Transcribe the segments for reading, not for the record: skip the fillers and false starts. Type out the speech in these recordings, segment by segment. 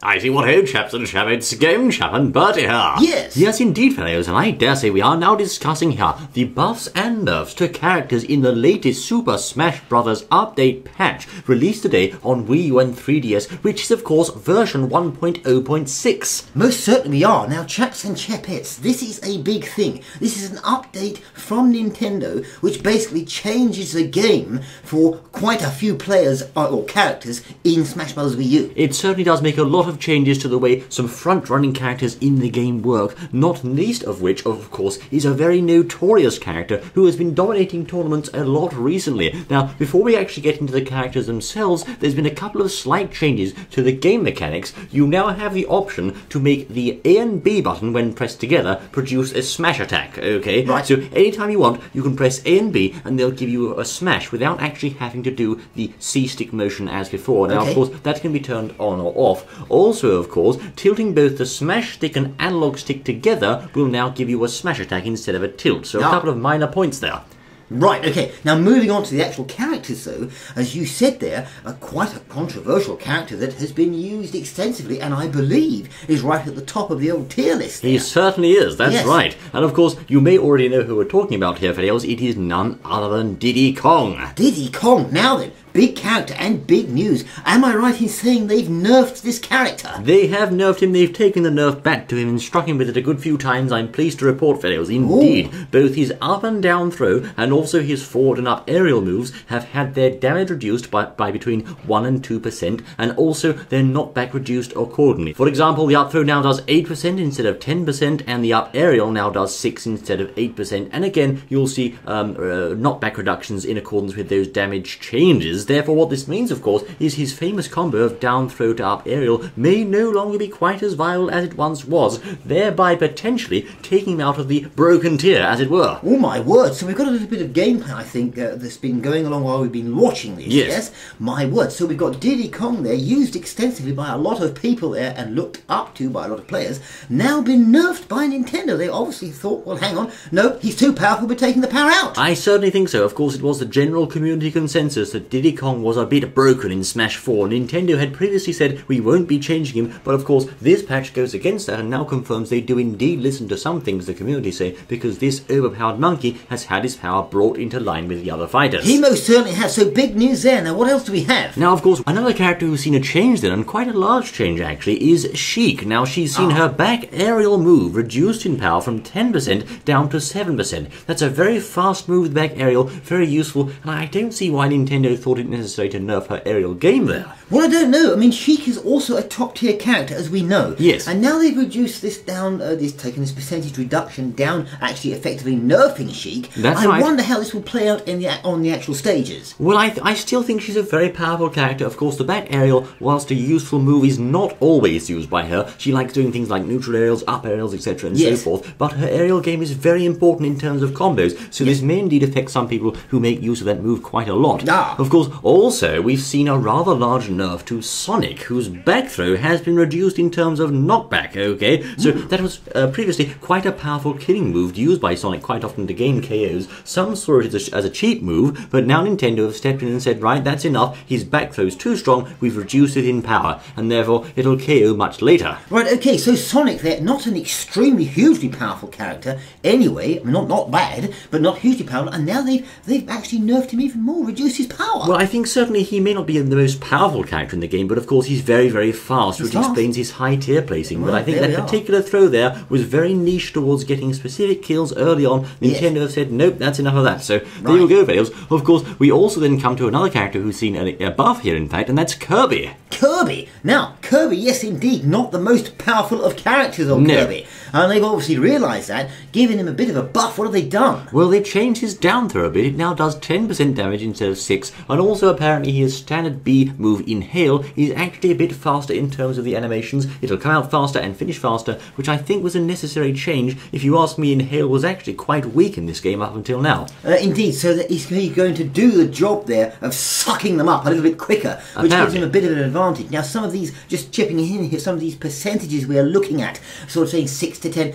I see what ho, chaps and chappets, game chap and Bertie here. Yes. Yes, indeed, fellows, and I dare say we are now discussing here the buffs and nerfs to characters in the latest Super Smash Bros. Update patch, released today on Wii U and 3DS, which is, of course, version 1.0.6. Most certainly we are. Now, chaps and chapettes, this is a big thing. This is an update from Nintendo, which basically changes the game for quite a few players or characters in Smash Bros. Wii U. It certainly does make a lot of changes to the way some front-running characters in the game work, not least of which, of course, is a very notorious character who has been dominating tournaments a lot recently. Now, before we actually get into the characters themselves, there's been a couple of slight changes to the game mechanics. You now have the option to make the A and B button, when pressed together, produce a smash attack, okay? Right. So anytime you want, you can press A and B and they'll give you a smash without actually having to do the C-stick motion as before. Now, Okay. of course, that can be turned on or off. Also, of course, tilting both the smash stick and analog stick together will now give you a smash attack instead of a tilt. So a couple of minor points there. Right, okay. Now, moving on to the actual characters, though, as you said there, quite a controversial character that has been used extensively and I believe is right at the top of the old tier list there. He certainly is, that's Yes. right. And of course, you may already know who we're talking about here, Fidelis. It is none other than Diddy Kong. Diddy Kong. Now then, big character and big news. Am I right in saying they've nerfed this character? They have nerfed him, they've taken the nerf back to him and struck him with it a good few times, I'm pleased to report, Fidelis. Indeed, both his up and down throw and also his forward and up aerial moves have had their damage reduced by between 1 and 2%, and also their knockback reduced accordingly. For example, the up throw now does 8% instead of 10%, and the up aerial now does 6 instead of 8%, and again, you'll see knockback reductions in accordance with those damage changes. Therefore, what this means, of course, is his famous combo of down throw to up aerial may no longer be quite as viable as it once was, thereby potentially taking him out of the broken tier, as it were. Oh my word, so we've got a little bit of gameplay, I think, that's been going along while we've been watching this, yes? My word, so we've got Diddy Kong there, used extensively by a lot of people there and looked up to by a lot of players, now been nerfed by Nintendo. They obviously thought, well, hang on, no, he's too powerful, we're taking the power out. I certainly think so. Of course, it was the general community consensus that Diddy Kong was a bit broken in Smash 4. Nintendo had previously said we won't be changing him, but of course this patch goes against that and now confirms they do indeed listen to some things the community say, because this overpowered monkey has had his power brought into line with the other fighters. He most certainly has, so big news there. Now what else do we have? Now, of course, another character who's seen a change then, and quite a large change actually, is Sheik. Now, she's seen her back aerial move reduced in power from 10% down to 7%. That's a very fast move with back aerial, very useful, and I don't see why Nintendo thought it necessary to nerf her aerial game there. Well, I don't know. I mean, Sheik is also a top-tier character, as we know. Yes. And now they've reduced this down, taken this percentage reduction down, actually effectively nerfing Sheik. That's I right. wonder how this will play out in on the actual stages. Well, I still think she's a very powerful character. Of course, the back aerial, whilst a useful move, is not always used by her. She likes doing things like neutral aerials, up aerials, etc. and so forth. But her aerial game is very important in terms of combos, so this may indeed affect some people who make use of that move quite a lot. Of course, also, we've seen a rather large nerf to Sonic, whose back throw has been reduced in terms of knockback, okay? So that was previously quite a powerful killing move used by Sonic quite often to gain KOs. Some saw it as a cheap move, but now Nintendo have stepped in and said, right, that's enough, his back throw's too strong, we've reduced it in power, and therefore it'll KO much later. Right, okay, so Sonic there, not an extremely hugely powerful character anyway, I mean, not bad, but not hugely powerful, and now they've actually nerfed him even more, reduced his power. Well, I think certainly he may not be the most powerful character in the game, but of course he's very, very fast, which explains his high tier placing. Well, but I think that particular throw there was very niche towards getting specific kills early on. Nintendo have said, nope, that's enough of that. So there you go, Vales. Of course, we also then come to another character who's seen a buff here, in fact, and that's Kirby. Kirby! Now, Kirby, yes indeed, not the most powerful of characters on Kirby. And they've obviously realised that, giving him a bit of a buff. What have they done? Well, they've changed his down throw a bit. It now does 10% damage instead of 6, and also apparently his standard B move, Inhale, is actually a bit faster in terms of the animations. It'll come out faster and finish faster, which I think was a necessary change. If you ask me, Inhale was actually quite weak in this game up until now. Indeed, so that he's going to do the job there of sucking them up a little bit quicker, which gives him a bit of an advantage. Now, some of these, just chipping in here, some of these percentages we are looking at, sort of saying 6 to 10,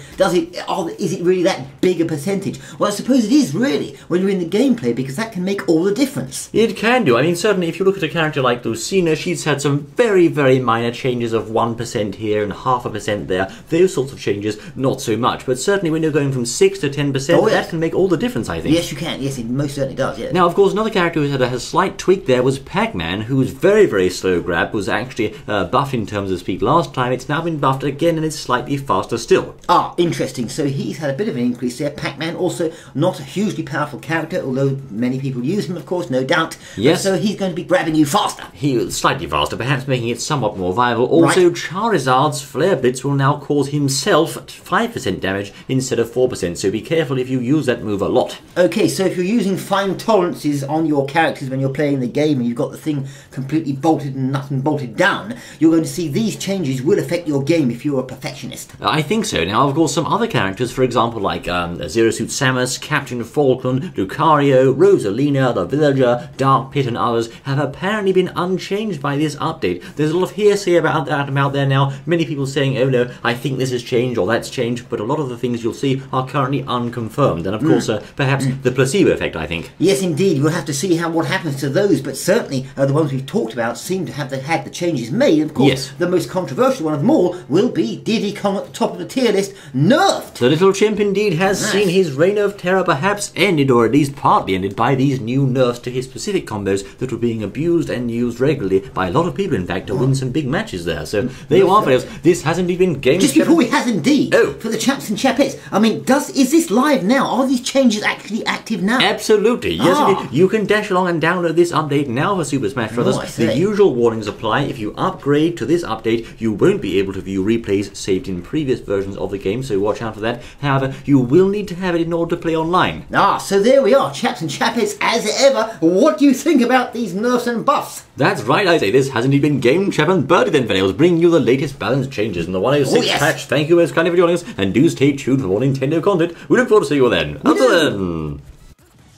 is it really that big a percentage? Well, I suppose it is really, when you're in the gameplay, because that can make all the difference. It can do. I mean, certainly if you look at a character like Lucino, there, she's had some very, very minor changes of 1% here and 0.5% there. Those sorts of changes, not so much. But certainly when you're going from 6 to 10%, that can make all the difference, I think. Yes, you can. Yes, it most certainly does, yeah. Now, of course, another character who had a slight tweak there was Pac-Man, who was very, very slow grab, was actually buffed in terms of speed last time. It's now been buffed again, and it's slightly faster still. Ah, interesting. So he's had a bit of an increase there. Pac-Man, also not a hugely powerful character, although many people use him, of course, no doubt. Yes. So he's going to be grabbing you faster. He was slightly faster, perhaps making it somewhat more viable. Also, Charizard's Flare Blitz will now cause himself 5% damage instead of 4%, so be careful if you use that move a lot. Okay, so if you're using fine tolerances on your characters when you're playing the game and you've got the thing completely bolted and nut and bolted down, you're going to see these changes will affect your game if you're a perfectionist. I think so. Now, of course, some other characters, for example, like Zero Suit Samus, Captain Falcon, Lucario, Rosalina, the Villager, Dark Pit, and others have apparently been unchanged by this update. There's a lot of hearsay about that out there now. Many people saying, oh no, I think this has changed or that's changed, but a lot of the things you'll see are currently unconfirmed. And of course, perhaps the placebo effect, I think. Yes, indeed. We'll have to see what happens to those, but certainly the ones we've talked about seem to have had the changes made. And of course, the most controversial one of them all will be Diddy Kong at the top of the tier list, nerfed. The little chimp indeed has seen his reign of terror perhaps ended, or at least partly ended, by these new nerfs to his specific combos that were being abused and used regularly by a lot of people, in fact, to win some big matches there. So there you are, fellas. This hasn't even game. Just before we has indeed, for the Chaps and Chapettes, I mean, is this live now? Are these changes actually active now? Absolutely, yes indeed. You can dash along and download this update now for Super Smash Bros. The usual warnings apply. If you upgrade to this update, you won't be able to view replays saved in previous versions of the game, so watch out for that. However, you will need to have it in order to play online. So there we are, Chaps and Chapettes as ever. What do you think about these nerfs and buffs? That's right, I say. This has indeed been Game Chap and Birdie then, Fails, bringing you the latest balance changes in the 106 patch. Thank you most kindly for joining us, and do stay tuned for more Nintendo content. We look forward to seeing you then. Until then.